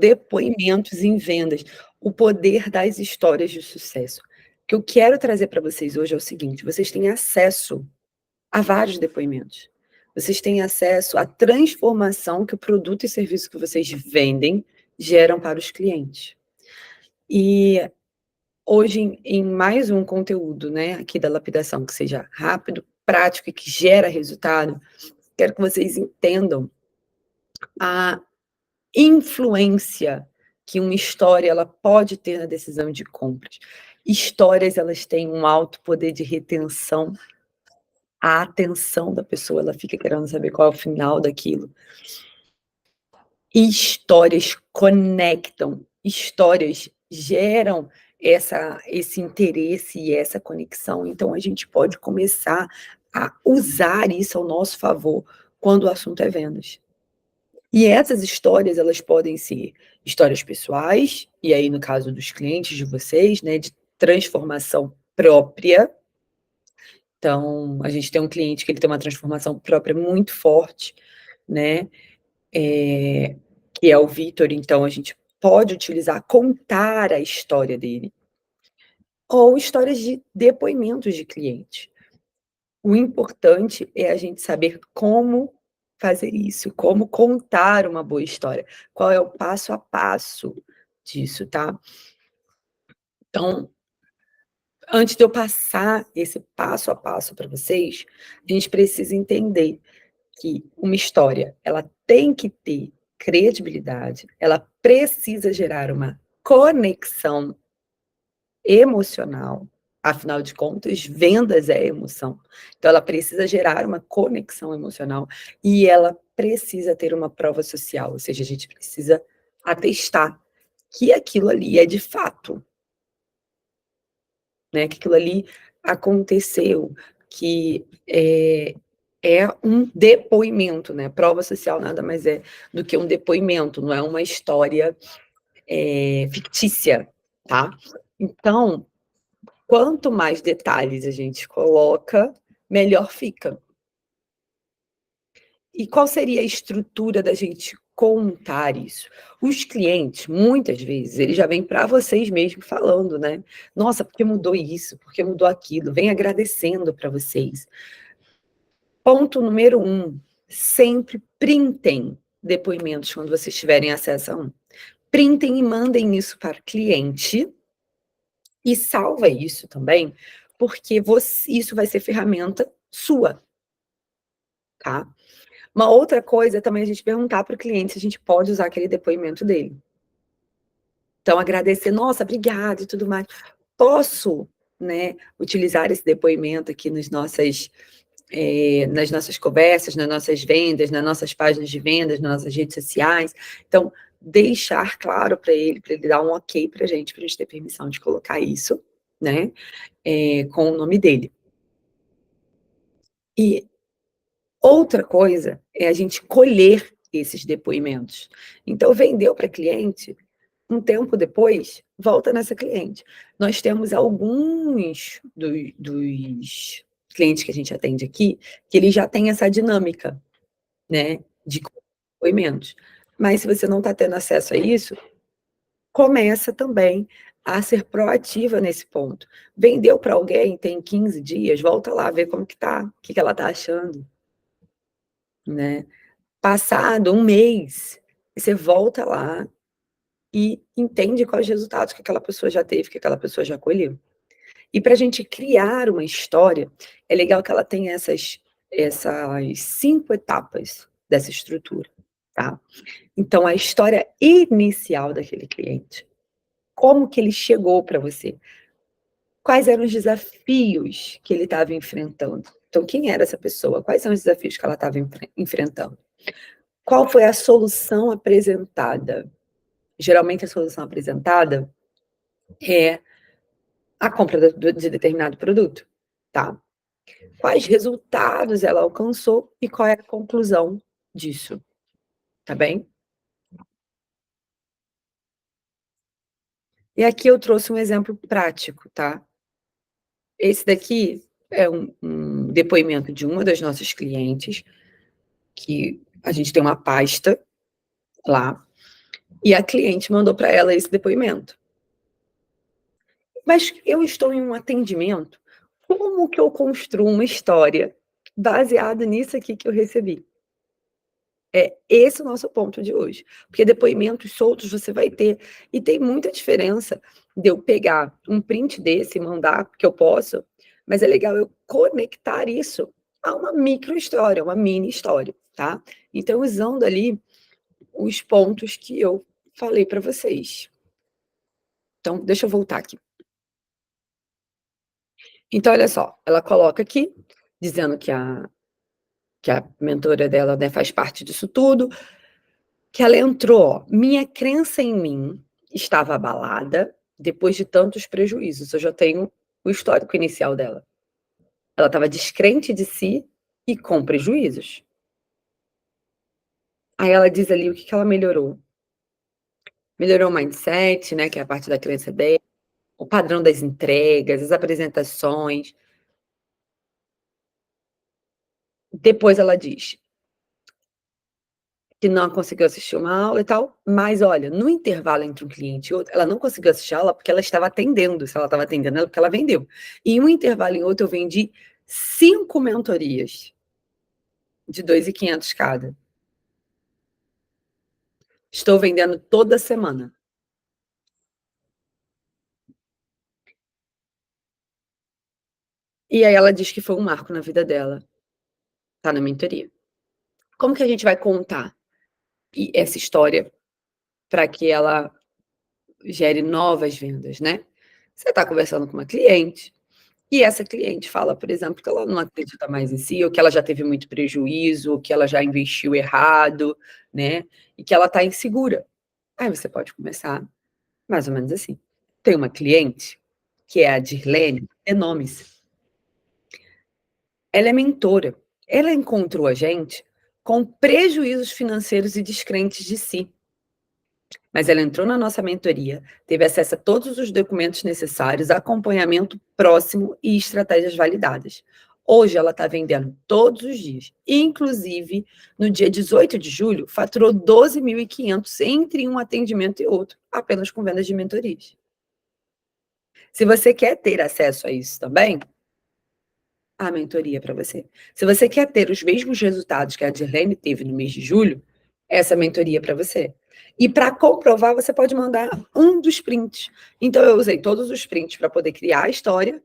Depoimentos em vendas, o poder das histórias de sucesso. O que eu quero trazer para vocês hoje é o seguinte: vocês têm acesso a vários depoimentos. Vocês têm acesso à transformação que o produto e serviço que vocês vendem geram para os clientes. E hoje, em mais um conteúdo, né, aqui da lapidação, que seja rápido, prático e que gera resultado, quero que vocês entendam a influência que uma história ela pode ter na decisão de compras. Histórias, elas têm um alto poder de retenção, a atenção da pessoa, ela fica querendo saber qual é o final daquilo. Histórias conectam, histórias geram esse interesse e essa conexão, então a gente pode começar a usar isso ao nosso favor quando o assunto é vendas. E essas histórias, elas podem ser histórias pessoais, e aí no caso dos clientes de vocês, né, de transformação própria. Então, a gente tem um cliente que ele tem uma transformação própria muito forte, né, que é o Vitor, então a gente pode utilizar, contar a história dele, ou histórias de depoimentos de cliente. O importante é a gente saber como fazer isso, como contar uma boa história, qual é o passo a passo disso, tá. Então, antes de eu passar esse passo a passo para vocês, a gente precisa entender que uma história, ela tem que ter credibilidade, ela precisa gerar uma conexão emocional, afinal de contas, vendas é emoção. Então ela precisa gerar uma conexão emocional e ela precisa ter uma prova social, ou seja, a gente precisa atestar que aquilo ali é de fato, né, que aquilo ali aconteceu, que é um depoimento, né, prova social nada mais é do que um depoimento, não é uma história, fictícia, tá. Então, quanto mais detalhes a gente coloca, melhor fica. E qual seria a estrutura da gente contar isso? Os clientes, muitas vezes, eles já vêm para vocês mesmo falando, né: "Nossa, porque mudou isso, porque mudou aquilo", vem agradecendo para vocês. Ponto número um: sempre printem depoimentos quando vocês tiverem acesso a um. Printem e mandem isso para o cliente e salva isso também, porque isso vai ser ferramenta sua, tá. Uma outra coisa é também a gente perguntar para o cliente se a gente pode usar aquele depoimento dele. Então agradecer: "Nossa, obrigada e tudo mais. Posso, né, utilizar esse depoimento aqui nas nossas conversas, nas nossas vendas, nas nossas páginas de vendas, nas nossas redes sociais?". Então, deixar claro para ele dar um ok para a gente ter permissão de colocar isso, né, com o nome dele. E outra coisa é a gente colher esses depoimentos. Então vendeu para cliente, um tempo depois, volta nessa cliente. Nós temos alguns dos clientes que a gente atende aqui, que eles já têm essa dinâmica, né, de depoimentos. Mas se você não está tendo acesso a isso, começa também a ser proativa nesse ponto. Vendeu para alguém, tem 15 dias, volta lá, vê como que tá, o que que ela está achando, né. Passado um mês, você volta lá e entende quais resultados que aquela pessoa já teve, que aquela pessoa já colheu. E para a gente criar uma história, é legal que ela tenha essas 5 etapas dessa estrutura, tá. Então a história inicial daquele cliente, como que ele chegou para você, quais eram os desafios que ele estava enfrentando. Então quem era essa pessoa, quais são os desafios que ela estava enfrentando, qual foi a solução apresentada. Geralmente a solução apresentada é a compra de determinado produto, tá. Quais resultados ela alcançou e qual é a conclusão disso, tá bem? E aqui eu trouxe um exemplo prático, tá. Esse daqui é um depoimento de uma das nossas clientes, que a gente tem uma pasta lá, E a cliente mandou para ela esse depoimento. Mas eu estou em um atendimento, como que eu construo uma história baseada nisso aqui que eu recebi? É esse o nosso ponto de hoje, porque depoimentos soltos você vai ter, e tem muita diferença de eu pegar um print desse e mandar, porque eu posso, mas é legal eu conectar isso a uma micro história, uma mini história, tá? Então usando ali os pontos que eu falei para vocês. Então deixa eu voltar aqui. Então olha só, ela coloca aqui, dizendo que a mentora dela, né, faz parte disso tudo, que ela entrou, ó: "Minha crença em mim estava abalada depois de tantos prejuízos". Eu já tenho o histórico inicial dela. Ela estava descrente de si e com prejuízos. Aí ela diz ali o que que ela melhorou. Melhorou o mindset, né, que é a parte da crença dela, o padrão das entregas, as apresentações. Depois ela diz que não conseguiu assistir uma aula e tal, mas olha, no intervalo entre um cliente e outro, ela não conseguiu assistir a aula porque ela estava atendendo, se ela estava atendendo é porque ela vendeu. E em um intervalo em outro eu vendi 5 mentorias, de 2.500 cada. Estou vendendo toda semana. E aí ela diz que foi um marco na vida dela, tá na mentoria. Como que a gente vai contar essa história para que ela gere novas vendas, né? Você está conversando com uma cliente, e essa cliente fala, por exemplo, que ela não acredita mais em si, ou que ela já teve muito prejuízo, ou que ela já investiu errado, né, e que ela está insegura. Aí você pode começar mais ou menos assim. Tem uma cliente, que é a Dirlene, é nomes. Ela é mentora. Ela encontrou a gente com prejuízos financeiros e descrentes de si. Mas ela entrou na nossa mentoria, teve acesso a todos os documentos necessários, acompanhamento próximo e estratégias validadas. Hoje ela está vendendo todos os dias, inclusive no dia 18 de julho, faturou 12.500 entre um atendimento e outro, apenas com vendas de mentorias. Se você quer ter acesso a isso também, a mentoria é para você. Se você quer ter os mesmos resultados que a Dirlene teve no mês de julho, essa mentoria é para você. E para comprovar, você pode mandar um dos prints. Então eu usei todos os prints para poder criar a história,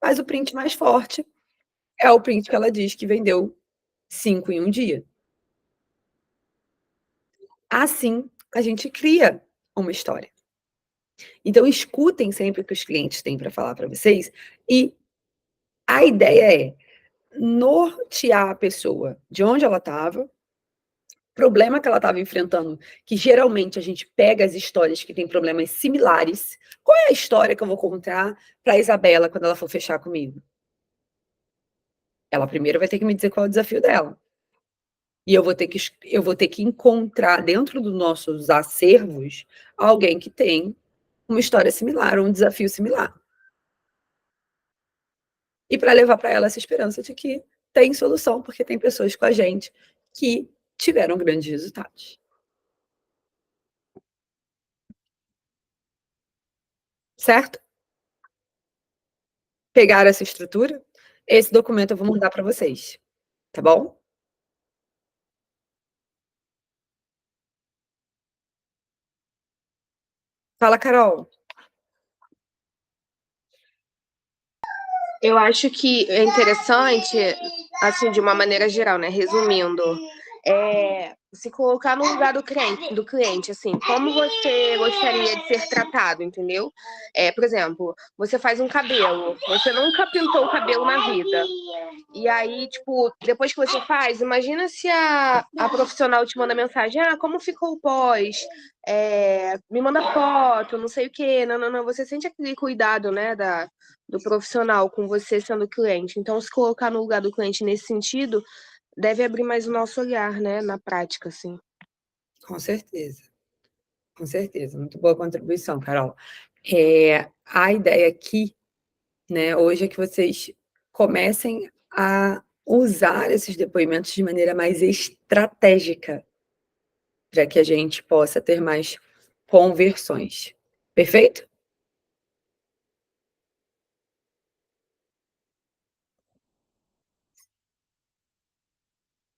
mas o print mais forte é o print que ela diz que vendeu 5 em um dia. Assim, a gente cria uma história. Então escutem sempre o que os clientes têm para falar para vocês, e a ideia é nortear a pessoa de onde ela estava, problema que ela estava enfrentando, que geralmente a gente pega as histórias que têm problemas similares. Qual é a história que eu vou contar para a Isabela quando ela for fechar comigo? Ela primeiro vai ter que me dizer qual é o desafio dela. E eu vou ter que encontrar dentro dos nossos acervos alguém que tem uma história similar, um desafio similar. E para levar para ela essa esperança de que tem solução, porque tem pessoas com a gente que tiveram grandes resultados. Certo? Pegaram essa estrutura? Esse documento eu vou mandar para vocês, tá bom? Fala, Carol. Eu acho que é interessante, assim, de uma maneira geral, né, resumindo, se colocar no lugar do cliente, assim, como você gostaria de ser tratado, entendeu? Por exemplo, você faz um cabelo, você nunca pintou o cabelo na vida. E aí, tipo, depois que você faz, imagina se a profissional te manda mensagem: ah, como ficou o pós? Me manda foto, não sei o quê. Não, não, não. Você sente aquele cuidado, né, do profissional com você sendo cliente. Então, se colocar no lugar do cliente nesse sentido, deve abrir mais o nosso olhar, né, na prática, assim. Com certeza, com certeza. Muito boa contribuição, Carol. A ideia aqui, né, hoje é que vocês comecem a usar esses depoimentos de maneira mais estratégica. para que a gente possa ter mais conversões. Perfeito?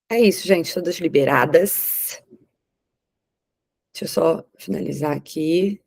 É isso, gente, todas liberadas. Deixa eu só finalizar aqui.